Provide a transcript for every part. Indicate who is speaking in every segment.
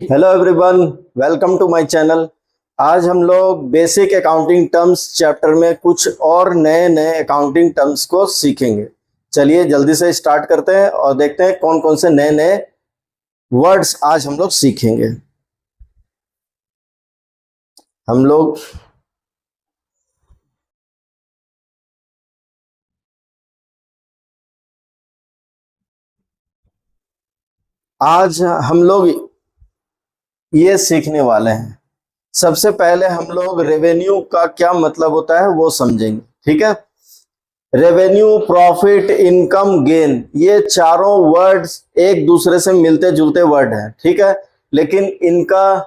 Speaker 1: Hello everyone, welcome to my channel. आज हम लोग बेसिक अकाउंटिंग टर्म्स चैप्टर में कुछ और नए नए अकाउंटिंग टर्म्स को सीखेंगे। चलिए जल्दी से स्टार्ट करते हैं और देखते हैं कौन कौन से नए नए वर्ड्स आज हम लोग सीखेंगे। हम लोग आज हम लोग ये सीखने वाले हैं। सबसे पहले हम लोग रेवेन्यू का क्या मतलब होता है वो समझेंगे, ठीक है। रेवेन्यू, प्रॉफिट, इनकम, गेन, ये चारों वर्ड्स एक दूसरे से मिलते जुलते वर्ड हैं, ठीक है। लेकिन इनका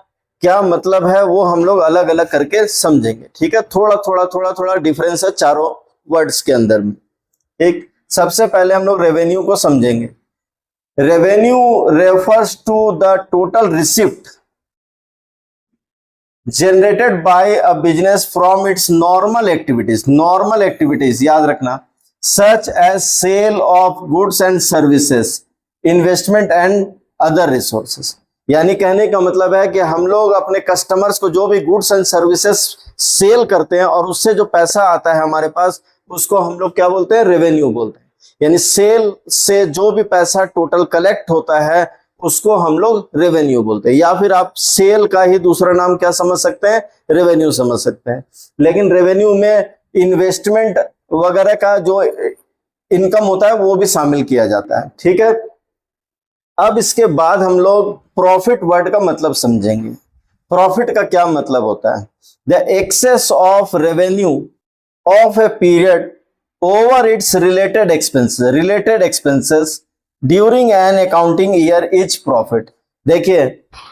Speaker 1: क्या मतलब है वो हम लोग अलग अलग करके समझेंगे, ठीक है। थोड़ा थोड़ा थोड़ा थोड़ा डिफरेंस है चारों वर्ड्स के अंदर में। एक सबसे पहले हम लोग रेवेन्यू को समझेंगे। Revenue refers to the total receipt generated by a business from its normal activities याद रखना, such as sale of goods and services, investment and other resources। यानी कहने का मतलब है कि हम लोग अपने कस्टमर्स को जो भी गुड्स एंड सर्विसेज सेल करते हैं और उससे जो पैसा आता है हमारे पास, उसको हम लोग क्या बोलते हैं? रेवेन्यू बोलते हैं। यानी सेल से जो भी पैसा टोटल कलेक्ट होता है उसको हम लोग रेवेन्यू बोलते हैं, या फिर आप सेल का ही दूसरा नाम क्या समझ सकते हैं? रेवेन्यू समझ सकते हैं। लेकिन रेवेन्यू में इन्वेस्टमेंट वगैरह का जो इनकम होता है वो भी शामिल किया जाता है, ठीक है। अब इसके बाद हम लोग प्रॉफिट वर्ड का मतलब समझेंगे। प्रॉफिट का क्या मतलब होता है? The excess of revenue of a period over its related expenses during an accounting year is profit. देखिए,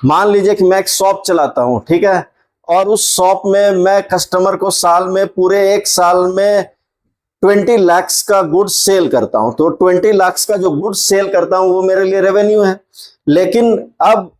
Speaker 1: मान लीजिए कि मैं एक शॉप चलाता हूं, ठीक है, और उस शॉप में मैं कस्टमर को साल में, पूरे एक साल में 20 लाख का गुड्स सेल करता हूं। तो 20 लाख का जो गुड्स सेल करता हूं वो मेरे लिए रेवेन्यू है। लेकिन अब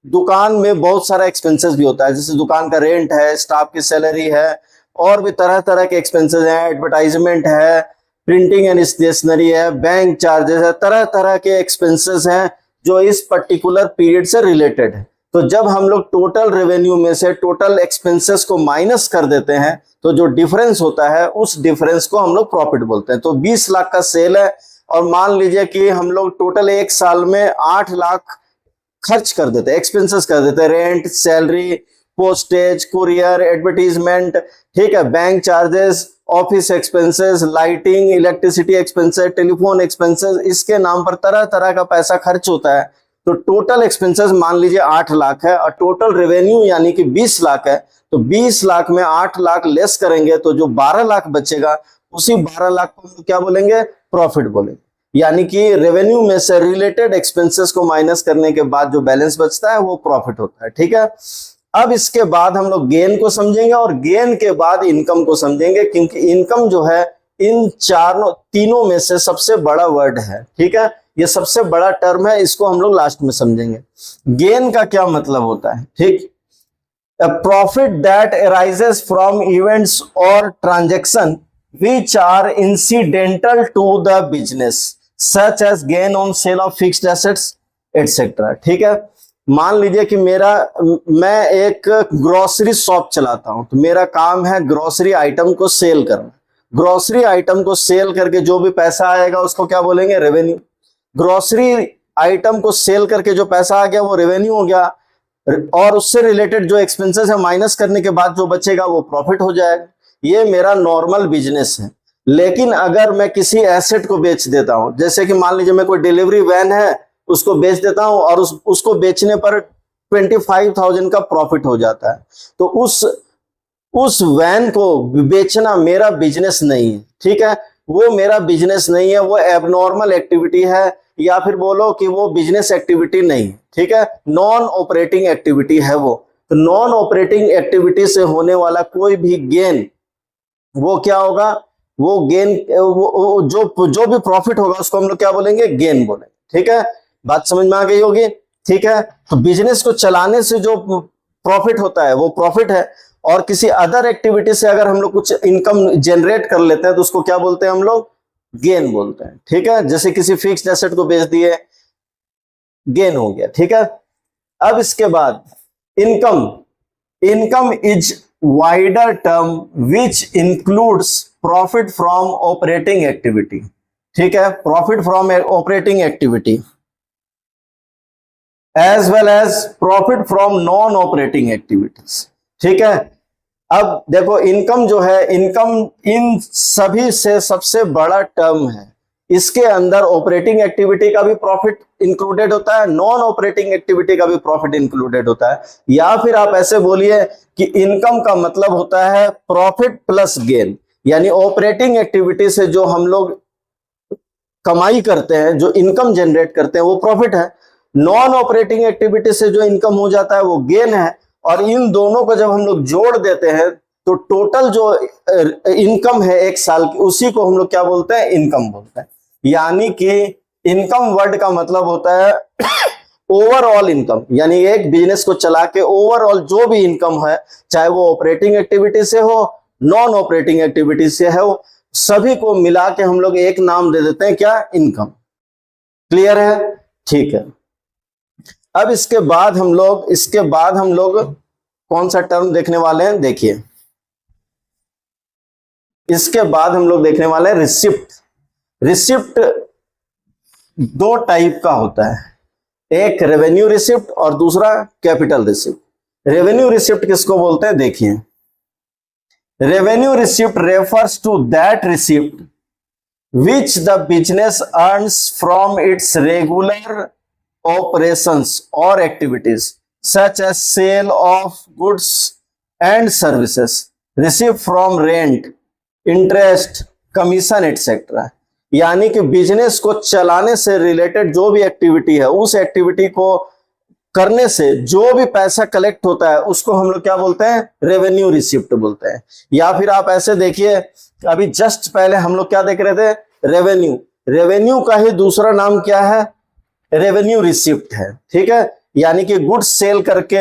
Speaker 1: दुकान में बहुत सारा एक्सपेंसेस भी होता है, जैसे दुकान का रेंट है, स्टाफ की सैलरी है, और भी तरह तरह के एक्सपेंसेस हैं, एडवर्टाइजमेंट है, प्रिंटिंग एंड स्टेशनरी है, बैंक चार्जेस है, तरह तरह के एक्सपेंसेस हैं जो इस पर्टिकुलर पीरियड से रिलेटेड है। तो जब हम लोग टोटल रेवेन्यू में से टोटल एक्सपेंसेस को माइनस कर देते हैं तो जो डिफरेंस होता है उस डिफरेंस को हम लोग प्रॉफिट बोलते हैं। तो 20 लाख का सेल है और मान लीजिए कि हम लोग टोटल एक साल में 8 लाख खर्च कर देते हैं, एक्सपेंसेस कर देते हैं, rent, salary, postage, courier, advertisement, ठीक है, bank charges, office expenses, lighting, electricity expenses, telephone expenses, इसके नाम पर तरह तरह का पैसा खर्च होता है। तो टोटल एक्सपेंसेस मान लीजिए 8 लाख है और टोटल रेवेन्यू यानी कि 20 लाख है। तो 20 लाख में 8 लाख लेस करेंगे तो जो 12 लाख बचेगा, उसी 12 लाख को हम क्या बोलेंगे? प्रॉफिट बोलेंगे। यानी कि रेवेन्यू में से रिलेटेड एक्सपेंसेस को माइनस करने के बाद जो बैलेंस बचता है वो प्रॉफिट होता है, ठीक है। अब इसके बाद हम लोग गेन को समझेंगे और गेन के बाद इनकम को समझेंगे, क्योंकि इनकम जो है इन तीनों में से सबसे बड़ा वर्ड है, ठीक है। ये सबसे बड़ा टर्म है, इसको हम लोग लास्ट में समझेंगे। गेन का क्या मतलब होता है? ठीक, a profit that arises from events or transaction which are incidental to the business such as gain on sale of fixed assets etc। ठीक है, मान लीजिए कि मैं एक ग्रोसरी शॉप चलाता हूं, तो मेरा काम है ग्रोसरी आइटम को सेल करना। ग्रोसरी आइटम को सेल करके जो भी पैसा आएगा उसको क्या बोलेंगे? रेवेन्यू। ग्रोसरी आइटम को सेल करके जो पैसा आ गया वो रेवेन्यू हो गया, और उससे रिलेटेड जो एक्सपेंसेस है माइनस करने के बाद जो बचेगा वो प्रॉफिट हो जाएगा। ये मेरा नॉर्मल बिजनेस है। लेकिन अगर मैं किसी एसेट को बेच देता हूं, जैसे कि मान लीजिए मैं कोई डिलीवरी वैन है उसको बेच देता हूं और उसको बेचने पर 25,000 का प्रॉफिट हो जाता है, तो उस वैन को बेचना मेरा बिजनेस नहीं है, ठीक है। वो मेरा बिजनेस नहीं है, वो एबनॉर्मल एक्टिविटी है, या फिर बोलो कि वो बिजनेस एक्टिविटी नहीं, ठीक है, नॉन ऑपरेटिंग एक्टिविटी है वो। तो नॉन ऑपरेटिंग एक्टिविटी से होने वाला कोई भी गेन, वो क्या होगा? वो गेन, वो जो भी प्रॉफिट होगा उसको हम लोग क्या बोलेंगे? गेन बोलेंगे, ठीक है। बात समझ में आ गई होगी, ठीक है। तो बिजनेस को चलाने से जो प्रॉफिट होता है वो प्रॉफिट है, और किसी अदर एक्टिविटी से अगर हम लोग कुछ इनकम जनरेट कर लेते हैं तो उसको क्या बोलते हैं हम लोग? गेन बोलते हैं, ठीक है। जैसे किसी फिक्स्ड एसेट को बेच दिए, गेन हो गया, ठीक है। अब इसके बाद income, income is wider term which includes profit from operating activity, ठीक है, profit from operating activity as well as profit from non operating activities, ठीक है। अब देखो इनकम जो है, इनकम इन सभी से सबसे बड़ा टर्म है, इसके अंदर ऑपरेटिंग एक्टिविटी का भी प्रॉफिट इंक्लूडेड होता है, नॉन ऑपरेटिंग एक्टिविटी का भी प्रॉफिट इंक्लूडेड होता है, या फिर आप ऐसे बोलिए कि इनकम का मतलब होता है प्रॉफिट प्लस गेन, यानी ऑपरेटिंग एक्टिविटी से जो हम लोग कमाई करते हैं, जो इनकम जनरेट करते हैं वो प्रॉफिट है, नॉन ऑपरेटिंग एक्टिविटी से जो इनकम हो जाता है वो गेन है, और इन दोनों को जब हम लोग जोड़ देते हैं तो टोटल जो इनकम है एक साल की, उसी को हम लोग क्या बोलते हैं, इनकम बोलते हैं। यानी कि इनकम वर्ड का मतलब होता है ओवरऑल इनकम, यानी एक बिजनेस को चला के ओवरऑल जो भी इनकम है, चाहे वो ऑपरेटिंग एक्टिविटी से हो, नॉन ऑपरेटिंग एक्टिविटी से हो, सभी को मिला के हम लोग एक नाम दे देते हैं, क्या, इनकम। क्लियर है, ठीक है। अब इसके बाद हम लोग कौन सा टर्म देखने वाले हैं, देखिए इसके बाद हम लोग देखने वाले हैं रिसिप्ट। रिसिप्ट दो टाइप का होता है, एक रेवेन्यू रिसिप्ट और दूसरा कैपिटल रिसिप्ट। रेवेन्यू रिसिप्ट किसको बोलते हैं, देखिए revenue receipt refers to that receipt which the business earns from its regular operations or activities such as sale of goods and services, received from rent, interest, commission etc. यानी कि business को चलाने से related जो भी activity है, उस activity को करने से जो भी पैसा कलेक्ट होता है उसको हम लोग क्या बोलते हैं, रेवेन्यू रिसिप्ट बोलते हैं। या फिर आप ऐसे देखिए, अभी जस्ट पहले हम लोग क्या देख रहे थे, रेवेन्यू, रेवेन्यू का ही दूसरा नाम क्या है, रेवेन्यू रिसिप्ट है, ठीक है। यानी कि गुड्स सेल करके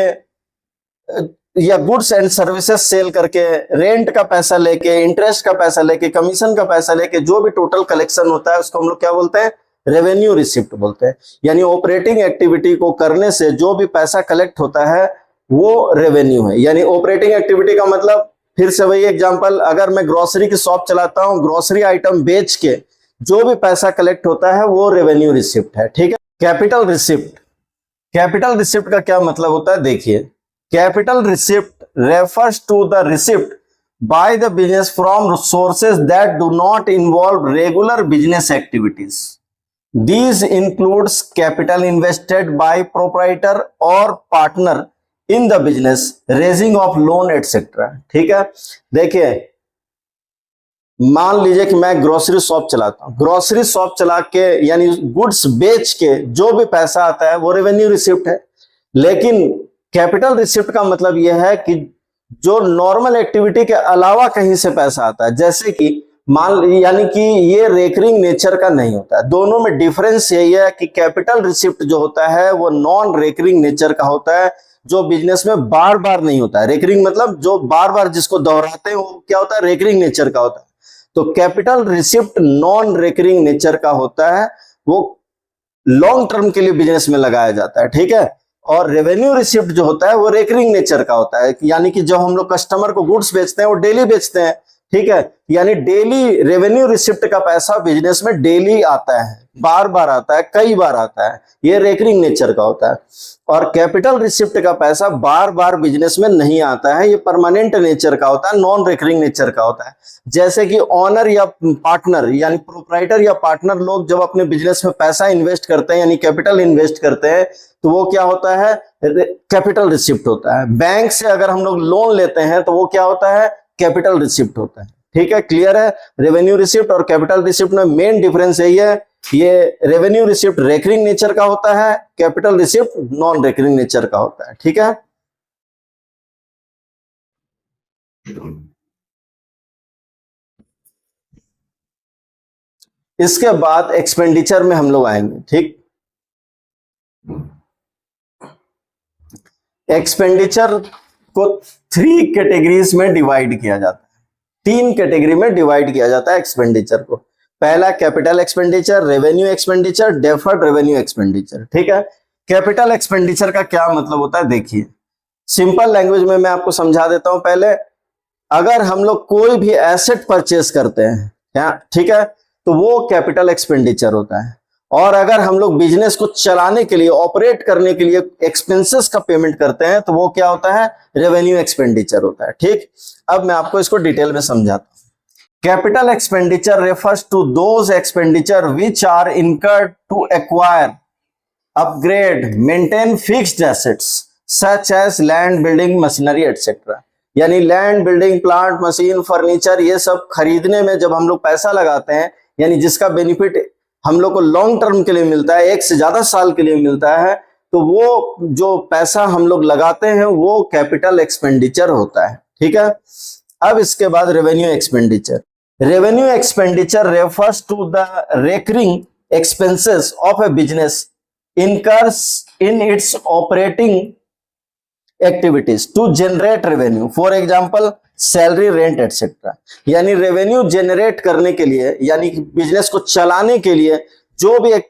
Speaker 1: या गुड्स एंड सर्विसेज सेल करके, रेंट का पैसा लेके, इंटरेस्ट का पैसा लेके, कमीशन का पैसा लेके जो भी टोटल कलेक्शन होता है उसको हम लोग क्या बोलते हैं, रेवेन्यू रिसिप्ट बोलते हैं। यानी ऑपरेटिंग एक्टिविटी को करने से जो भी पैसा कलेक्ट होता है वो रेवेन्यू है। यानी ऑपरेटिंग एक्टिविटी का मतलब, फिर से वही एग्जांपल, अगर मैं ग्रोसरी की शॉप चलाता हूं, ग्रोसरी आइटम बेच के जो भी पैसा कलेक्ट होता है वो रेवेन्यू रिसिप्ट है, ठीक है। कैपिटल रिसिप्ट, कैपिटल रिसिप्ट का क्या मतलब होता है, देखिए capital receipt refers to the receipt by the business from sources that do not involve regular business activities. These includes capital invested by proprietor और partner in the business, raising of loan etcetera, ठीक है। देखिए मान लीजिए कि मैं grocery shop चलाता हूं, ग्रोसरी शॉप चला के यानी गुड्स बेच के जो भी पैसा आता है वो रेवेन्यू रिसिप्ट है। लेकिन कैपिटल रिसिप्ट का मतलब यह है कि जो नॉर्मल एक्टिविटी के अलावा कहीं से पैसा आता है, जैसे कि यानी कि ये रेकरिंग नेचर का नहीं होता है। दोनों में डिफरेंस यही है कि कैपिटल रिसिप्ट जो होता है वो नॉन रेकरिंग नेचर का होता है, जो बिजनेस में बार बार नहीं होता है। रेकरिंग मतलब जो बार बार जिसको दोहराते हैं वो क्या होता है, रेकरिंग नेचर का होता है। तो capital receipt non recurring nature का होता है, वो लॉन्ग टर्म के लिए बिजनेस में लगाया जाता है, ठीक है। और रेवेन्यू रिसिप्ट जो होता है वो रेकरिंग नेचर का होता है, यानी कि जब हम लोग कस्टमर को गुड्स बेचते हैं वो डेली बेचते हैं, ठीक है। यानी डेली रेवेन्यू रिसिप्ट का पैसा बिजनेस में डेली आता है, बार बार आता है, कई बार आता है, ये रेकरिंग नेचर का होता है। और कैपिटल रिसिप्ट का पैसा बार बार बिजनेस में नहीं आता है, ये परमानेंट नेचर का होता है, नॉन रेकरिंग नेचर का होता है। जैसे कि ओनर या पार्टनर यानी प्रोप्राइटर या पार्टनर लोग जब अपने बिजनेस में पैसा इन्वेस्ट करते हैं यानी कैपिटल इन्वेस्ट करते हैं तो वो क्या होता है, कैपिटल रिसिप्ट होता है। बैंक से अगर हम लोग लोन लेते हैं तो वो क्या होता है, कैपिटल रिसिप्ट होता है, ठीक है। क्लियर है, रेवेन्यू रिसिप्ट और कैपिटल रिसिप्ट में मेन डिफरेंस यही है, ये रेवेन्यू रिसिप्ट रेकरिंग नेचर का होता है, capital receipt non recurring nature का होता है, ठीक है। इसके बाद एक्सपेंडिचर में हम लोग आएंगे, ठीक। एक्सपेंडिचर को 3 कैटेगरीज में डिवाइड किया जाता है, 3 कैटेगरी में डिवाइड किया जाता है एक्सपेंडिचर को। पहला capital expenditure, revenue expenditure, deferred revenue expenditure, ठीक है। कैपिटल एक्सपेंडिचर का क्या मतलब होता है, देखिए सिंपल लैंग्वेज में मैं आपको समझा देता हूं। पहले अगर हम लोग कोई भी एसेट परचेस करते हैं, ठीक है, तो वो कैपिटल एक्सपेंडिचर होता है। और अगर हम लोग बिजनेस को चलाने के लिए, ऑपरेट करने के लिए एक्सपेंसेस का पेमेंट करते हैं, तो वो क्या होता है, रेवेन्यू एक्सपेंडिचर होता है। ठीक, अब मैं आपको इसको डिटेल में समझाता हूं। Capital expenditure refers to those expenditure which are incurred to acquire, upgrade, maintain fixed assets such as land, building, machinery etcetera. यानी land, building, plant, machine, furniture, ये सब खरीदने में जब हम लोग पैसा लगाते हैं, यानी जिसका बेनिफिट हम लोग को लॉन्ग टर्म के लिए मिलता है, एक से ज्यादा साल के लिए मिलता है, तो वो जो पैसा हम लोग लगाते हैं वो कैपिटल एक्सपेंडिचर होता है। ठीक है, अब इसके बाद revenue expenditure. Revenue expenditure refers to the recurring expenses of a business incurs in its operating activities to generate revenue, for example salary, rent etcetera. यानी रेवेन्यू जनरेट करने के लिए, यानी बिजनेस को चलाने के लिए जो भी एक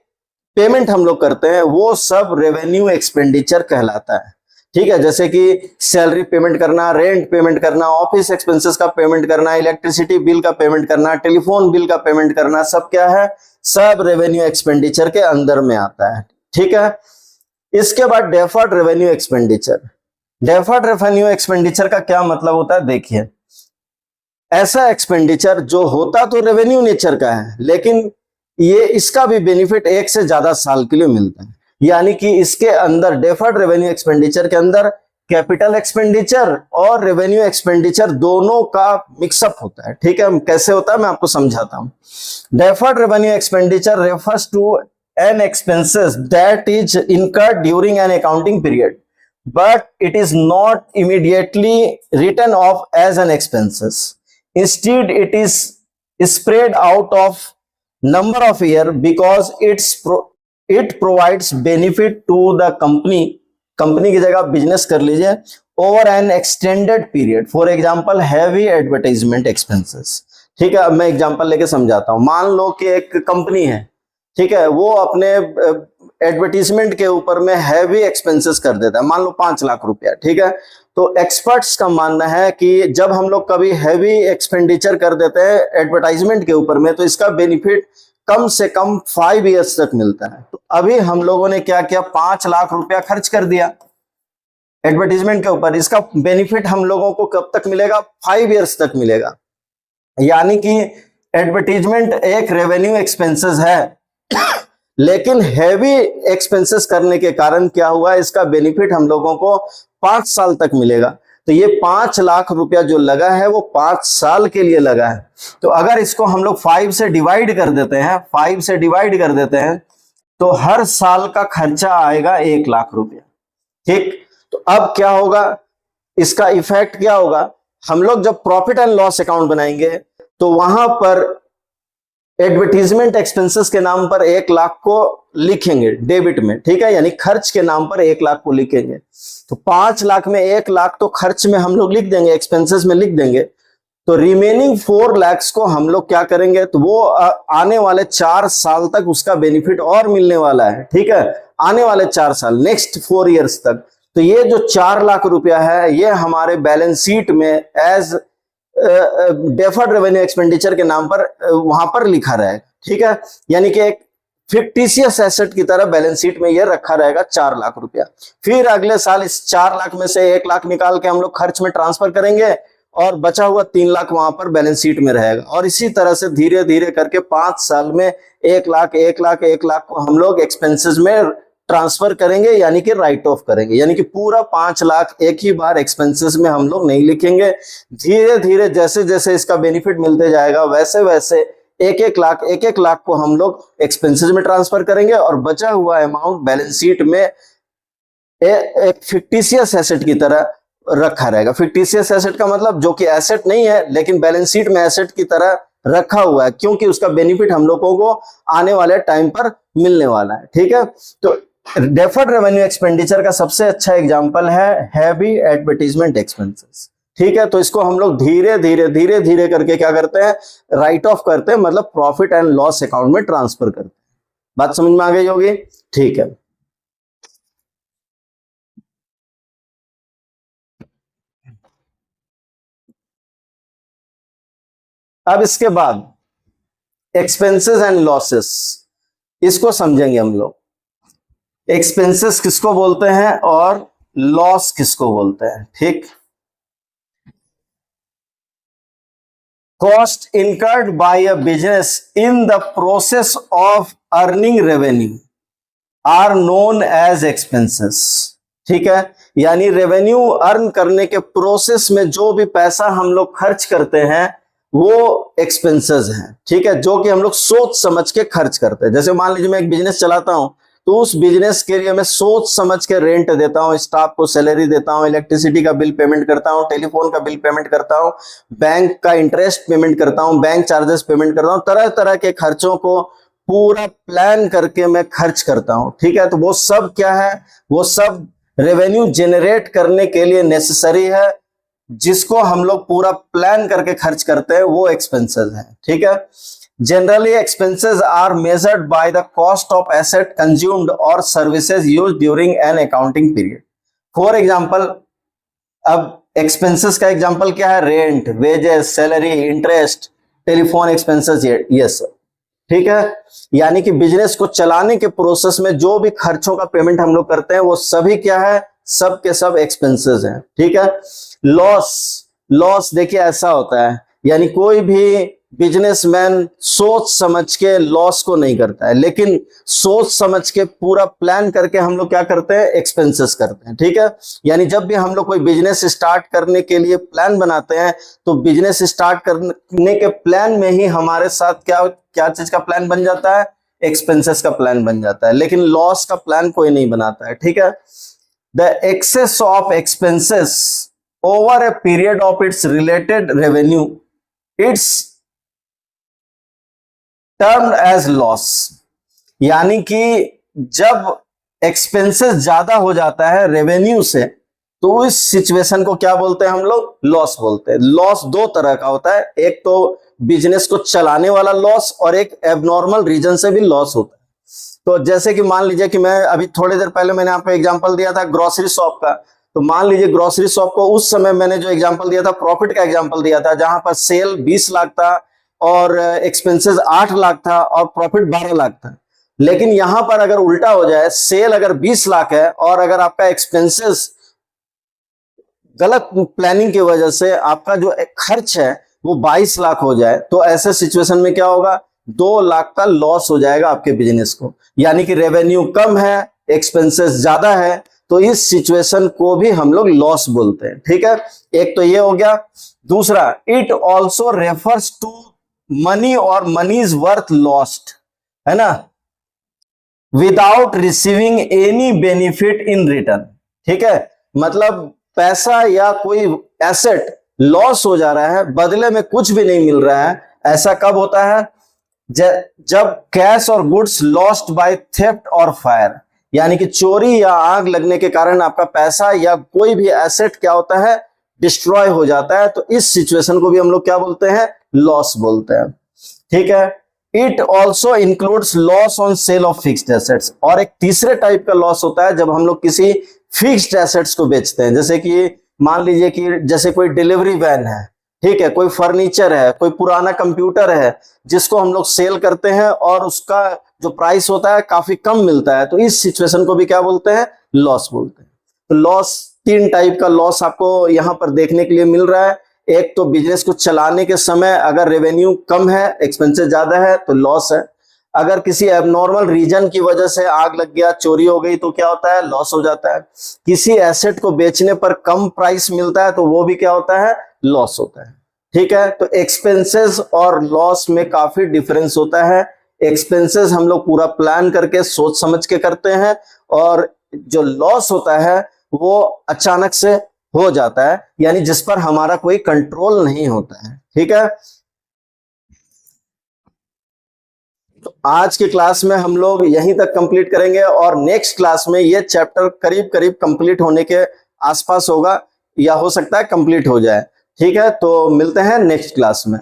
Speaker 1: पेमेंट हम लोग करते हैं वो सब रेवेन्यू एक्सपेंडिचर कहलाता है। ठीक है, जैसे कि सैलरी पेमेंट करना, रेंट पेमेंट करना, ऑफिस एक्सपेंसेस का पेमेंट करना, इलेक्ट्रिसिटी बिल का पेमेंट करना, टेलीफोन बिल का पेमेंट करना, सब क्या है, सब रेवेन्यू एक्सपेंडिचर के अंदर में आता है। ठीक है, इसके बाद deferred revenue expenditure. Deferred revenue expenditure का क्या मतलब होता है, देखिए ऐसा एक्सपेंडिचर जो होता तो रेवेन्यू नेचर का है, लेकिन ये इसका भी बेनिफिट एक से ज्यादा साल के लिए मिलता है। यानी कि इसके अंदर डेफर्ड रेवेन्यू एक्सपेंडिचर के अंदर कैपिटल एक्सपेंडिचर और रेवेन्यू एक्सपेंडिचर दोनों का मिक्सअप होता है। ठीक है, कैसे होता है मैं आपको समझाता हूं। Deferred revenue expenditure refers to an expenses that is incurred during an accounting period, but it is not immediately written off as an expenses. Instead, it is spread out of number of year because it provides benefit to the company की जगह business कर लीजिए, over an extended period. For example, heavy advertisement expenses. ठीक है, अब मैं example लेके समझाता हूं। मान लो कि एक कंपनी है, ठीक है, वो अपने एडवर्टीजमेंट के ऊपर में हैवी एक्सपेंसेस कर देता है, मान लो 5 लाख रुपया। ठीक है, तो एक्सपर्ट्स का मानना है कि जब हम लोग कभी हैवी एक्सपेंडिचर कर देते हैं एडवर्टाइजमेंट के ऊपर में, तो इसका बेनिफिट कम से कम 5 इयर्स तक मिलता है। तो अभी हम लोगों ने क्या किया, 5 लाख रुपया खर्च कर दिया एडवर्टीजमेंट के ऊपर, इसका बेनिफिट हम लोगों को कब तक मिलेगा, 5 इयर्स तक मिलेगा। यानी कि एडवर्टीजमेंट एक रेवेन्यू एक्सपेंसेस है, लेकिन हैवी एक्सपेंसेस करने के कारण क्या हुआ, इसका बेनिफिट हम लोगों को 5 साल तक मिलेगा। तो ये 5 लाख रुपया जो लगा है वो 5 साल के लिए लगा है। तो अगर इसको हम लोग 5 से डिवाइड कर देते हैं, 5 से डिवाइड कर देते हैं, तो हर साल का खर्चा आएगा 1 लाख रुपया। ठीक, तो अब क्या होगा, इसका इफेक्ट क्या होगा, हम लोग जब प्रॉफिट एंड लॉस अकाउंट बनाएंगे तो वहां पर एडवर्टीजमेंट एक्सपेंसेस के नाम पर 1 लाख को लिखेंगे डेबिट में। ठीक है, यानी खर्च के नाम पर 1 लाख को लिखेंगे। तो 5 लाख में 1 लाख तो खर्च में हम लोग लिख देंगे, एक्सपेंसेस में लिख देंगे। तो रिमेनिंग 4 लाख को हम लोग क्या करेंगे, तो वो आने वाले 4 साल तक उसका बेनिफिट और मिलने वाला है। ठीक है, आने वाले 4 साल, नेक्स्ट 4 इयर्स तक। तो ये जो 4 लाख रुपया है ये हमारे बैलेंस शीट में एज डेफर्ड रेवेन्यू एक्सपेंडिचर के नाम पर वहां पर लिखा रहेगा। ठीक है, यानी कि एक फिक्टिशियस एसेट की तरह बैलेंस शीट में ये रखा रहेगा 4 लाख रुपया। फिर अगले साल इस 4 लाख में से 1 लाख निकाल के हम लोग खर्च में ट्रांसफर करेंगे और बचा हुआ 3 लाख वहां पर बैलेंस शीट में रहेगा। और इसी तरह से धीरे धीरे करके 5 साल में 1 लाख 1 लाख 1 लाख को हम लोग एक्सपेंसेस में ट्रांसफर करेंगे, यानी कि राइट ऑफ करेंगे। यानी कि पूरा 5 लाख एक ही बार एक्सपेंसेस में हम लोग नहीं लिखेंगे। धीरे धीरे जैसे जैसे इसका बेनिफिट मिलते जाएगा वैसे वैसे 1 1 लाख को हम लोग एक्सपेंसेस में ट्रांसफर करेंगे और बचा हुआ अमाउंट बैलेंस शीट में एक फिक्टिशियस एसेट की तरह रखा रहेगा। फिक्टिशियस एसेट का मतलब जो कि एसेट नहीं है लेकिन बैलेंस शीट में एसेट की तरह रखा हुआ है, क्योंकि उसका बेनिफिट हम लोगों को आने वाले टाइम पर मिलने वाला है। ठीक है, तो डेफर्ड रेवेन्यू एक्सपेंडिचर का सबसे अच्छा एग्जांपल है हैवी एडवर्टाइजमेंट एक्सपेंसेस। ठीक है, तो इसको हम लोग धीरे धीरे करके क्या करते हैं, राइट ऑफ करते हैं, मतलब प्रॉफिट एंड लॉस अकाउंट में ट्रांसफर करते हैं। बात समझ में आ गई होगी? ठीक है, अब इसके बाद एक्सपेंसेस एंड लॉसेस, इसको समझेंगे हम लोग। एक्सपेंसेस किसको बोलते हैं और लॉस किसको बोलते हैं, ठीक। Cost incurred by a business in the process of earning revenue are known as expenses, ठीक है। यानी रेवेन्यू अर्न करने के प्रोसेस में जो भी पैसा हम लोग खर्च करते हैं वो एक्सपेंसेस हैं, ठीक है, जो कि हम लोग सोच समझ के खर्च करते हैं। जैसे मान लीजिए मैं एक बिजनेस चलाता हूं, तो उस बिजनेस के लिए मैं सोच समझ के रेंट देता हूं, स्टाफ को सैलरी देता हूं, इलेक्ट्रिसिटी का बिल पेमेंट करता हूं, टेलीफोन का बिल पेमेंट करता हूं, बैंक का इंटरेस्ट पेमेंट करता हूं, बैंक चार्जेस पेमेंट करता हूं, तरह तरह के खर्चों को पूरा प्लान करके मैं खर्च करता हूं, ठीक है। तो वो सब क्या है, वो सब रेवेन्यू जनरेट करने के लिए नेसेसरी है, जिसको हम लोग पूरा प्लान करके खर्च करते हैं, वो एक्सपेंसेस है, ठीक है। Generally expenses are measured by the cost of asset consumed और services used during an accounting period. For example, अब एक्सपेंसेस का एग्जांपल क्या है, rent, wages, salary, interest, telephone expenses, ये सब, ठीक है। यानी कि बिजनेस को चलाने के प्रोसेस में जो भी खर्चों का पेमेंट हम लोग करते हैं वो सभी क्या है, सब के सब एक्सपेंसेस हैं, ठीक है। लॉस देखिए ऐसा होता है, यानी कोई भी बिजनेसमैन सोच समझ के लॉस को नहीं करता है, लेकिन सोच समझ के पूरा प्लान करके हम लोग क्या करते हैं, एक्सपेंसेस करते हैं, ठीक है। यानी जब भी हम लोग कोई बिजनेस स्टार्ट करने के लिए प्लान बनाते हैं, तो बिजनेस स्टार्ट करने के प्लान में ही हमारे साथ क्या चीज का प्लान बन जाता है, एक्सपेंसेस का प्लान बन जाता है, लेकिन लॉस का प्लान कोई नहीं बनाता है, ठीक है। The excess of expenses over a period of its related revenue, it's termed as loss. यानी कि जब एक्सपेंसेस ज्यादा हो जाता है रेवेन्यू से, तो इस सिचुएशन को क्या बोलते हैं हम लोग, लॉस बोलते हैं। लॉस दो तरह का होता है, एक तो बिजनेस को चलाने वाला लॉस और एक एबनॉर्मल रीजन से भी लॉस होता है। तो जैसे कि मान लीजिए कि मैं अभी थोड़ी देर पहले मैंने आपको एग्जांपल दिया था ग्रोसरी शॉप का, तो मान लीजिए ग्रोसरी शॉप को उस समय मैंने जो एग्जांपल दिया था प्रॉफिट का एग्जांपल दिया था, जहां पर सेल 20 लाख था और एक्सपेंसेस 8 लाख था और प्रॉफिट 12 लाख था। लेकिन यहां पर अगर उल्टा हो जाए, सेल अगर 20 लाख है और अगर आपका एक्सपेंसेस गलत प्लानिंग की वजह से आपका जो खर्च है वो 22 लाख हो जाए, तो ऐसे सिचुएशन में क्या होगा, 2 लाख का लॉस हो जाएगा आपके बिजनेस को। यानी कि रेवेन्यू कम है, एक्सपेंसेस ज्यादा है, तो इस सिचुएशन को भी हम लोग लॉस बोलते हैं, ठीक है। एक तो ये हो गया। दूसरा, it also refers to money और मनी इज वर्थ लॉस्ट, है ना, without receiving any benefit in return, ठीक है। मतलब पैसा या कोई एसेट लॉस हो जा रहा है, बदले में कुछ भी नहीं मिल रहा है, ऐसा कब होता है, जब कैश और गुड्स लॉस्ट बाय थेफ्ट और फायर, यानी कि चोरी या आग लगने के कारण आपका पैसा या कोई भी एसेट क्या होता है, डिस्ट्रॉय हो जाता है, तो इस सिचुएशन को भी हम लोग क्या बोलते हैं, लॉस बोलते हैं, ठीक है। It also includes loss on sale of fixed assets. और एक तीसरे टाइप का लॉस होता है जब हम लोग किसी फिक्स्ड एसेट्स को बेचते हैं, जैसे कि मान लीजिए कि जैसे कोई डिलीवरी वैन है, ठीक है, कोई फर्नीचर है, कोई पुराना कंप्यूटर है, जिसको हम लोग सेल करते हैं और उसका जो प्राइस होता है काफी कम मिलता है, तो इस सिचुएशन को भी क्या बोलते हैं, लॉस बोलते हैं। तो लॉस, 3 टाइप का लॉस आपको यहां पर देखने के लिए मिल रहा है। एक तो बिजनेस को चलाने के समय अगर रेवेन्यू कम है, एक्सपेंसेस ज्यादा है, तो लॉस है। अगर किसी एबनॉर्मल रीजन की वजह से आग लग गया, चोरी हो गई, तो क्या होता है, लॉस हो जाता है। किसी एसेट को बेचने पर कम प्राइस मिलता है, तो वो भी क्या होता है, लॉस होता है, ठीक है। तो एक्सपेंसेस और लॉस में काफी डिफरेंस होता है। एक्सपेंसेस हम लोग पूरा प्लान करके सोच समझ के करते हैं, और जो लॉस होता है वो अचानक से हो जाता है, यानी जिस पर हमारा कोई कंट्रोल नहीं होता है, ठीक है। तो आज की क्लास में हम लोग यहीं तक कंप्लीट करेंगे, और नेक्स्ट क्लास में ये चैप्टर करीब करीब कंप्लीट होने के आसपास होगा, या हो सकता है कंप्लीट हो जाए, ठीक है। तो मिलते हैं नेक्स्ट क्लास में।